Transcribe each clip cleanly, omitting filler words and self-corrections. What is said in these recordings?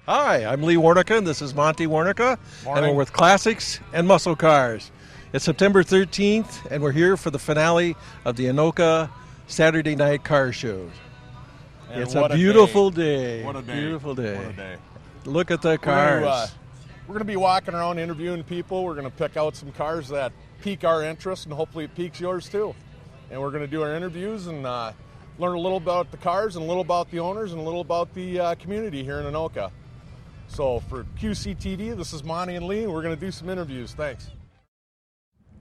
Hi, I'm Lee Warnica, and this is Monty Warnica, Morning. and we're with Classics and Muscle Cars. It's September 13th, and we're here for the finale of the Anoka Saturday Night Car Show. And it's what a beautiful day. What a day. Beautiful day. What a day. Look at the cars. We're going to be walking around interviewing people. We're going to pick out some cars that pique our interest, and hopefully it piques yours too. And we're going to do our interviews and learn a little about the cars and a little about the owners and a little about the community here in Anoka. So for QCTV, this is Monty and Lee, and we're going to do some interviews. Thanks.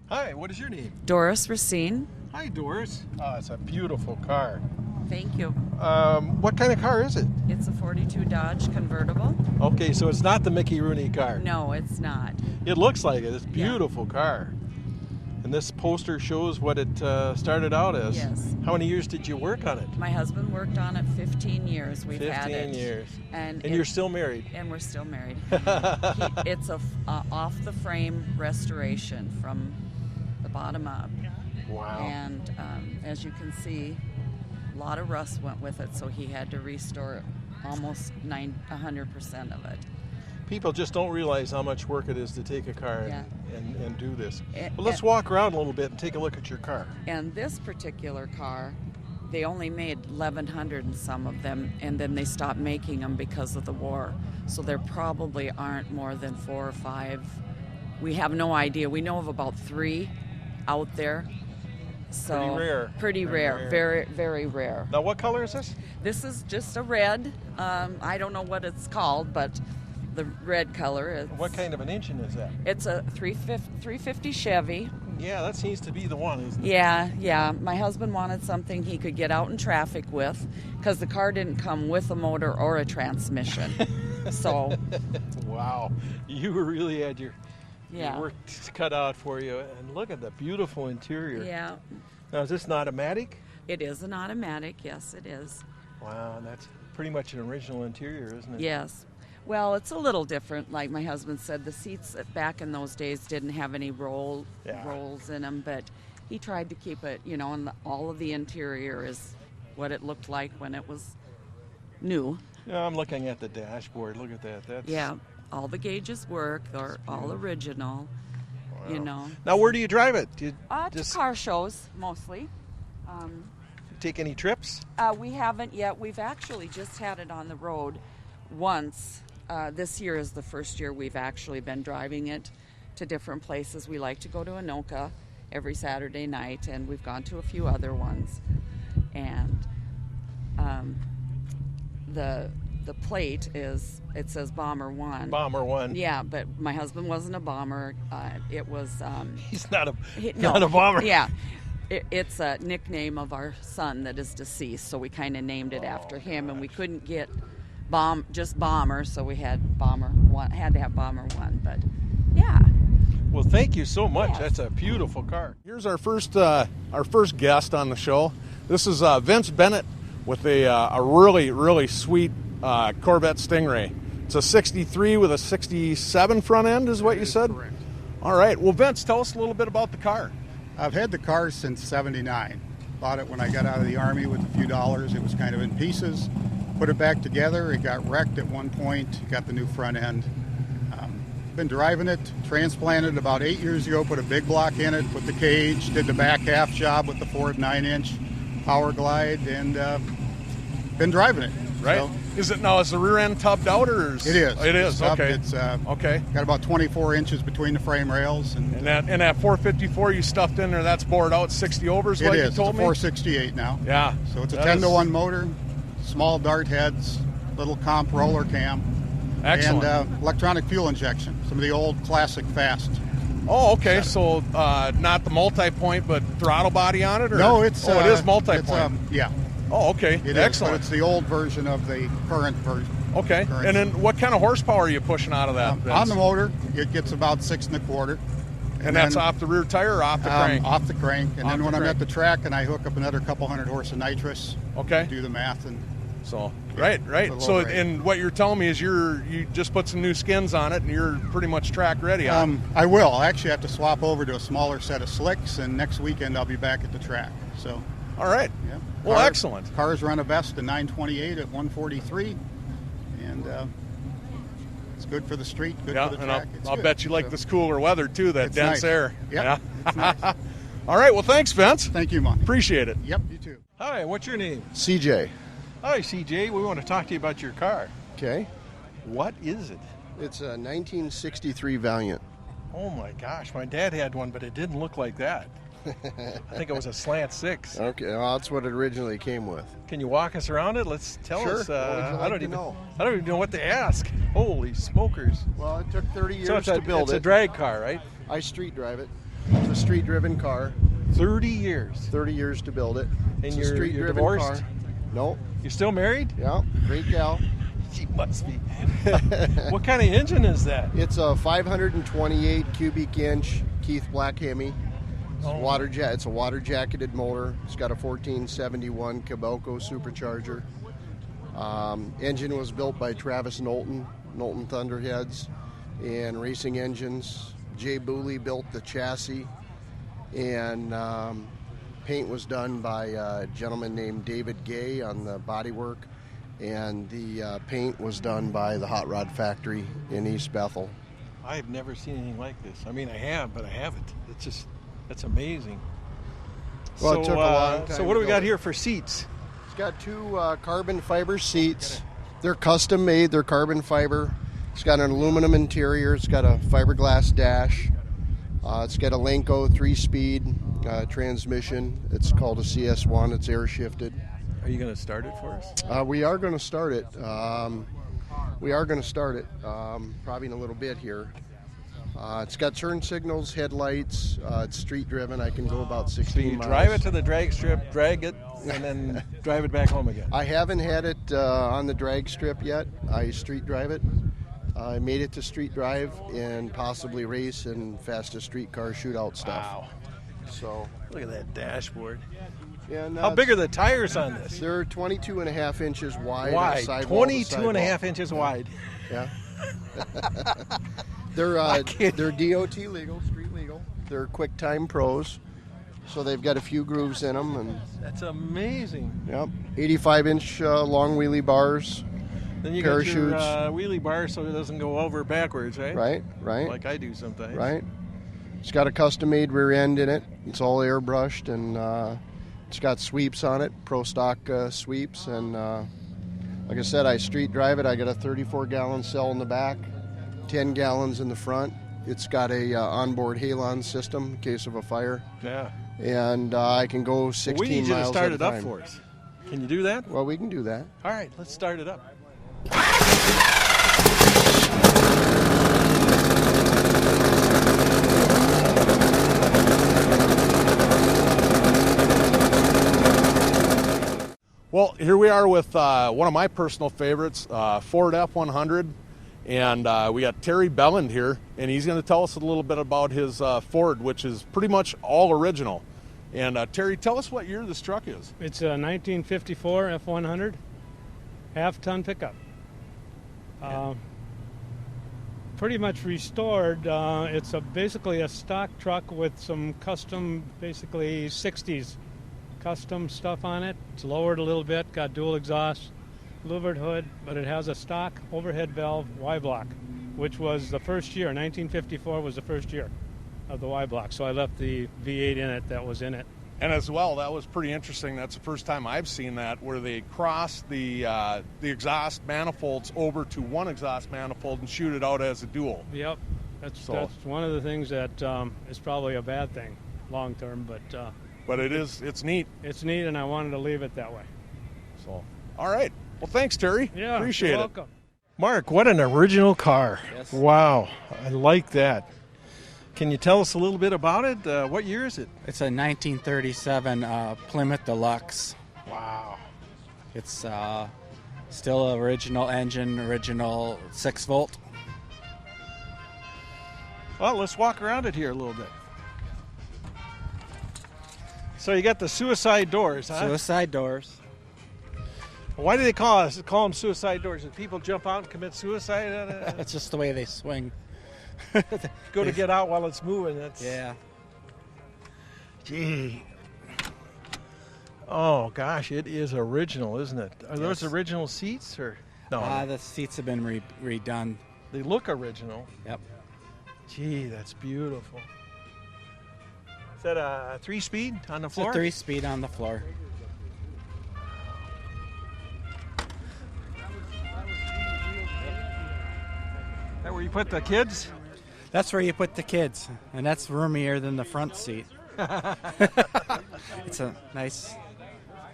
Hi, what is your name? Doris Racine. Hi, Doris. Oh, it's a beautiful car. Thank you. What kind of car is it? It's a 42 Dodge convertible. Okay, so it's not the Mickey Rooney car. No, it's not. It looks like it. It's a beautiful car. And this poster shows what it started out as. Yes. How many years did you work on it? My husband worked on it 15 years. We've had it. 15 years. And you're still married? And we're still married. It's a off-the-frame restoration from the bottom up. Wow. And as you can see, a lot of rust went with it, so he had to restore almost 100% of it. People just don't realize how much work it is to take a car and do this. But let's walk around a little bit and take a look at your car. And this particular car, they only made 1,100 in some of them, and then they stopped making them because of the war. So there probably aren't more than 4 or 5. We have no idea. We know of about 3 out there. So pretty rare. Pretty rare. Very, very rare. Now, what color is this? This is just a red. I don't know what it's called, but the red color. What kind of an engine is that? It's a 350 Chevy. Yeah, that seems to be the one, isn't it? Yeah. My husband wanted something he could get out in traffic with, because the car didn't come with a motor or a transmission. So. Wow. You really had your work cut out for you. And look at the beautiful interior. Yeah. Now, is this an automatic? It is an automatic, yes, it is. Wow, and that's pretty much an original interior, isn't it? Yes. Well, it's a little different. Like my husband said, the seats back in those days didn't have any rolls in them, but he tried to keep it, and all of the interior is what it looked like when it was new. Yeah, I'm looking at the dashboard. Look at that. Yeah, all the gauges work. They're all original, Wow. Now, where do you drive it? Do you to car shows, mostly. Take any trips? We haven't yet. We've actually just had it on the road once. This year is the first year we've actually been driving it to different places. We like to go to Anoka every Saturday night, and we've gone to a few other ones. And the plate it says Bomber 1. Bomber 1. Yeah, but my husband wasn't a bomber. It was. He's not a bomber. Yeah. It's a nickname of our son that is deceased, so we kind of named it after him, and we couldn't get just Bomber, so we had Bomber 1. Had to have Bomber 1, but yeah. Well, thank you so much. Yes. That's a beautiful car. Here's our first guest on the show. This is Vince Bennett with a really, really sweet Corvette Stingray. It's a 63 with a 67 front end, is what you said? Correct. All right. Well, Vince, tell us a little bit about the car. I've had the car since '79. Bought it when I got out of the Army with a few dollars. It was kind of in pieces. Put it back together. It got wrecked at one point. Got the new front end. Been driving it. Transplanted about 8 years ago. Put a big block in it. Put the cage. Did the back half job with the Ford 9-inch Power Glide, and been driving it. Right. So, is the rear end tubbed out, or is it is. It is. Tubbed. Okay. It's okay. got about 24 inches between the frame rails, and that 454 you stuffed in there, that's bored out 60 over, is it what is. you told It's a me. 468 now. Yeah. So it's a 10-to-1 motor, small dart heads, little comp roller cam, Excellent. and electronic fuel injection. Some of the old classic fast. Oh, okay. So not the multi-point, but throttle body on it, or No, it's it is multi-point. Yeah. Oh, okay. It is, Excellent. but it's the old version of the current version. Okay. Current. And then what kind of horsepower are you pushing out of that? Vince? On the motor, it gets about 6 1/4. And that's off the rear tire or off the crank? Off the crank. And Off then the when I'm crank. at the track and I hook up another couple hundred horse of nitrous, Okay. do the math. And So Yeah, right. it's a So low rate. and what you're telling me is you just put some new skins on it and you're pretty much track ready. I will. I actually have to swap over to a smaller set of slicks, and next weekend I'll be back at the track. So, All right. yeah. Well, excellent. Cars run a best in 928 at 143, and It's good for the street, good Yeah, for the and track. It's I'll good. bet you like So, this cooler weather too, that it's dense nice. air. Yep, Yeah. it's nice. All right, well, thanks, Vince. Thank you, Monty. Appreciate it. Yep, you too. Hi, what's your name? CJ. Hi, CJ. We want to talk to you about your car. Okay. What is it? It's a 1963 Valiant. Oh my gosh, my dad had one, but it didn't look like that. I think it was a slant six. Okay, well, that's what it originally came with. Can you walk us around it? Let's tell Sure. us. What would you I like don't to even know? I don't even know what to ask. Holy smokers! Well, it took 30 years So it's to build it's it. a drag car, right? I street drive it. It's a street-driven car. 30 years. 30 years to build it. And It's a you're street-driven divorced? car. No. You still married? Yeah. Great gal. She must be. What kind of engine is that? It's a 528 cubic inch Keith Black Hemi. It's It's a water jacketed motor. It's got a 1471 Kobelco supercharger. Engine was built by Travis Knowlton Thunderheads and Racing Engines. Jay Booley built the chassis, and paint was done by a gentleman named David Gay on the bodywork, and the paint was done by the Hot Rod Factory in East Bethel. I've never seen anything like this. I mean, I have, but I haven't. That's amazing. Well, so, it took a long time so what do to we got build it. here for seats? It's got two carbon fiber seats. They're custom made. They're carbon fiber. It's got an aluminum interior. It's got a fiberglass dash. It's got a Lenco 3-speed transmission. It's called a CS1. It's air shifted. Are you going to start it for us? We are going to start it. Probably in a little bit here. It's got turn signals, headlights. It's street driven. I can go about 16 So you miles. drive it to the drag strip, drag it, and then drive it back home again. I haven't had it on the drag strip yet. I street drive it. I made it to street drive and possibly race and fastest street car shootout stuff. Wow. So, Look at that dashboard. yeah, and How big are the tires on this? They're 22 and a half inches wide. Wide. sidewall to 22 and a sidewall. half inches wide. Yeah. They're kidding. they're DOT legal, street legal. They're QuickTime Pros, so they've got a few grooves in them, and That's amazing. yep, 85-inch long wheelie bars. Then you got your Parachutes. wheelie bar so it doesn't go over backwards, right? Right. Like I do sometimes. Right. It's got a custom-made rear end in it. It's all airbrushed, and it's got sweeps on it, pro stock sweeps. And like I said, I street drive it. I got a 34-gallon cell in the back, 10 gallons in the front. It's got a onboard halon system in case of a fire, Yeah. and I can go 16 Well, we need you to miles start at a it up time. for us. Can you do that? Well, we can do that. All right, let's start it up. Well, here we are with one of my personal favorites, Ford F100, and we got Terry Belland here, and he's going to tell us a little bit about his Ford, which is pretty much all original. And Terry, tell us what year this truck is. It's a 1954 F100 half-ton pickup. Pretty much restored. It's basically a stock truck with some custom, basically 60s custom stuff on it. It's lowered a little bit, got dual exhaust, louvered hood, but it has a stock overhead valve Y-block, which was the first year. 1954 was the first year of the Y-block, so I left the V8 in it that was in it. And as well, that was pretty interesting. That's the first time I've seen that, where they cross the exhaust manifolds over to one exhaust manifold and shoot it out as a dual. Yep, that's So- one of the things that is probably a bad thing long term, but it's neat. it's neat, and I wanted to leave it that way. So, all right. Well, thanks, Terry. Yeah, Appreciate you're it. welcome. Mark, what an original car. Yes. Wow, I like that. Can you tell us a little bit about it? What year is it? It's a 1937 Plymouth Deluxe. Wow. It's still original engine, original 6-volt. Well, let's walk around it here a little bit. So you got the suicide doors, huh? Suicide doors. Why do they call them suicide doors? Did people jump out and commit suicide? That's just the way they swing. Go to get out while it's moving. That's Yeah. Gee. Oh gosh, it is original, isn't it? Are those Yes. original seats or no? The seats have been redone. They look original. Yep. Gee, that's beautiful. Is that a 3-speed on the floor? It's a 3-speed on the floor. Is that where you put the kids? That's where you put the kids, and that's roomier than the front seat. It's a nice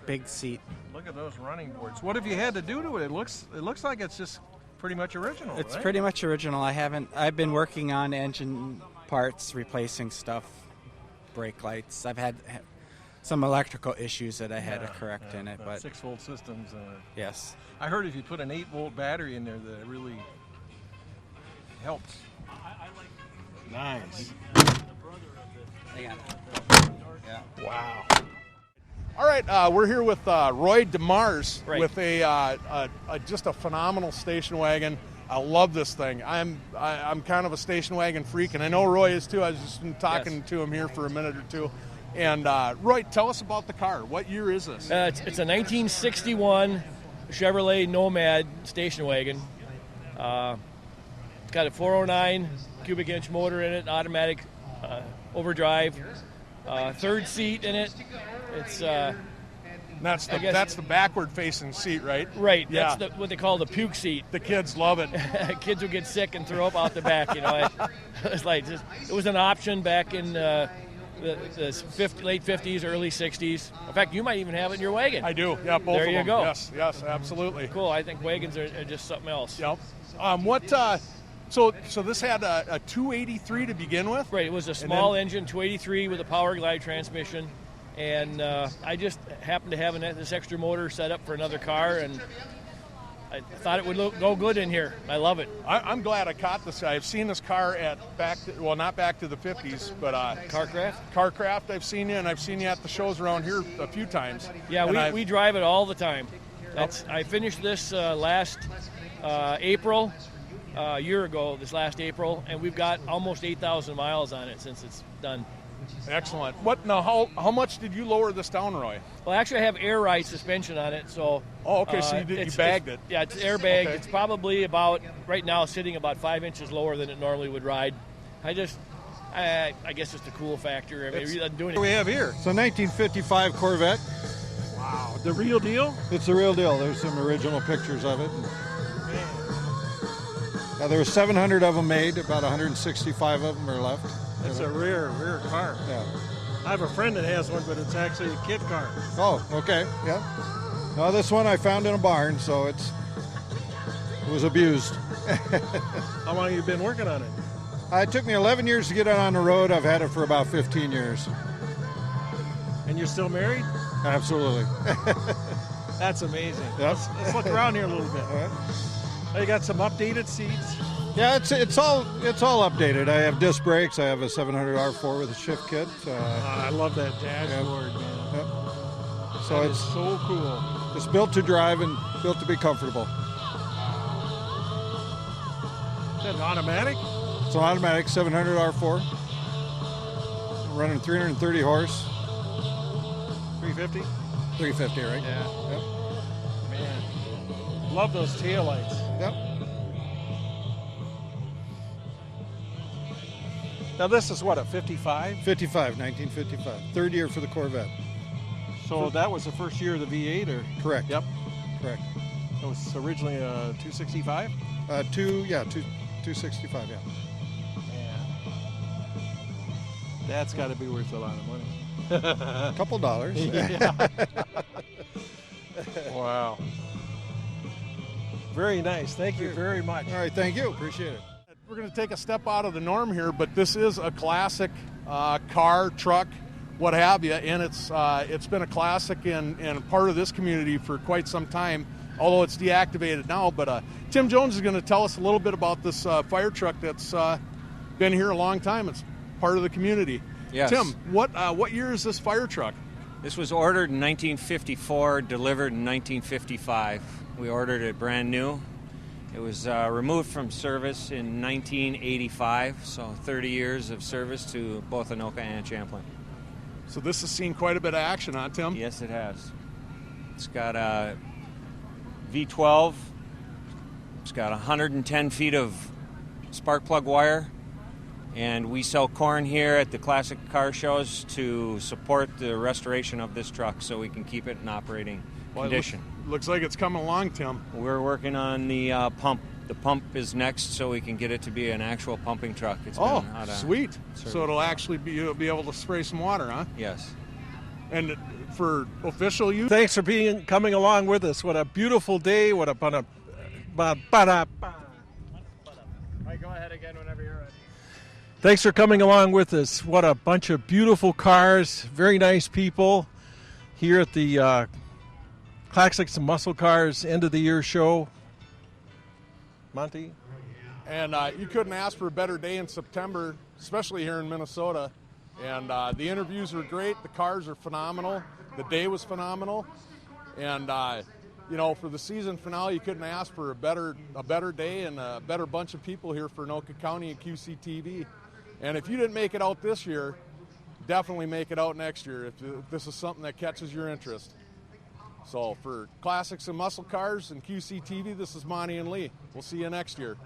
big seat. Look at those running boards. What have you had to do to it? It looks like it's just pretty much original. It's right? pretty much original. I've been working on engine parts, replacing stuff, brake lights. I've had some electrical issues that I had to correct in it, but 6-volt systems. yes. I heard if you put an 8-volt battery in there, that it really helps. Nice. Yeah. Wow. All right, we're here with Roy DeMars Right. with a just a phenomenal station wagon. I love this thing. I'm kind of a station wagon freak, and I know Roy is too. I was just been talking to him here for a minute or two. And Roy, tell us about the car. What year is this? It's a 1961 Chevrolet Nomad station wagon. It's got a 409 cubic inch motor in it, automatic overdrive, third seat in it. It's That's the backward facing seat, right? right. Yeah. That's what they call the puke seat. The kids love it. Kids will get sick and throw up out the back. You know, it's like it was an option back in the late 50s, early 60s. In fact, you might even have it in your wagon. I do. Yeah, both There of you them. go. Yes, absolutely. Cool. I think wagons are just something else. Yep. So this had a 283 to begin with? Right, it was a small engine, 283 with a power glide transmission, and I just happened to have this extra motor set up for another car, and I thought it would go good in here. I love it. I'm glad I caught this guy. I've seen this car at not back to the 50s, but Carcraft. I've seen you, and I've seen you at the shows around here a few times. Yeah, we drive it all the time. I finished this last April. A year ago, this last April, and we've got almost 8,000 miles on it since it's done. Excellent. How much did you lower this down, Roy? Well, actually, I have air ride suspension on it, so. Oh, okay. So you bagged it. Yeah, it's airbagged. Okay. It's probably right now sitting about 5 inches lower than it normally would ride. I guess it's the cool factor. I mean, it doesn't do anything. What do we have here? It's a 1955 Corvette. Wow, the real deal? It's the real deal. There's some original pictures of it. There were 700 of them made. About 165 of them are left. It's a rare car. Yeah. I have a friend that has one, but it's actually a kid car. Oh, okay. Yeah. No, this one I found in a barn, so it was abused. How long have you been working on it? It took me 11 years to get it on the road. I've had it for about 15 years. And you're still married? Absolutely. That's amazing. Yep. Let's look around here a little bit. All right. Oh, you got some updated seats. Yeah, it's all updated. I have disc brakes. I have a 700 R4 with a shift kit. I love that dashboard, man. Yep. So That it's is so cool. It's built to drive and built to be comfortable. Is that an automatic? It's an automatic 700 R4, running 330 horse. 350? 350, right? Yeah. Yep. Man. Love those taillights. Yep. Now this is what, a 55? 55, 1955. Third year for the Corvette. So that was the first year of the V8, or? Correct. Yep. Correct. It was originally a 265? 265, yeah. Man. That's got to be worth a lot of money. A couple dollars. Yeah. Wow. Very nice. Thank you very much. All right, thank you. Appreciate it. We're going to take a step out of the norm here, but this is a classic car, truck, what have you, and it's been a classic and part of this community for quite some time, although it's deactivated now. But Tim Jones is going to tell us a little bit about this fire truck that's been here a long time. It's part of the community. Yes. Tim, what year is this fire truck? This was ordered in 1954, delivered in 1955. We ordered it brand new. It was removed from service in 1985, so 30 years of service to both Anoka and Champlain. So this has seen quite a bit of action, huh, Tim? Yes, it has. It's got a V12. It's got 110 feet of spark plug wire, and we sell corn here at the classic car shows to support the restoration of this truck so we can keep it in operating condition. Looks like it's coming along, Tim. We're working on the pump. The pump is next, so we can get it to be an actual pumping truck. It's been out of sweet. service. So it'll actually you'll be able to spray some water, huh? Yes. And for official use? Thanks for coming along with us. What a beautiful day. What a All right, go ahead again whenever you're ready. Thanks for coming along with us. What a bunch of beautiful cars. Very nice people here at the Classics and Muscle Cars end of the year show. Monty? And you couldn't ask for a better day in September, especially here in Minnesota. And the interviews were great. The cars are phenomenal. The day was phenomenal. And, for the season finale, you couldn't ask for a better day and a better bunch of people here for Anoka County and QCTV. And if you didn't make it out this year, definitely make it out next year if this is something that catches your interest. So for Classics and Muscle Cars and QCTV, this is Monty and Lee. We'll see you next year.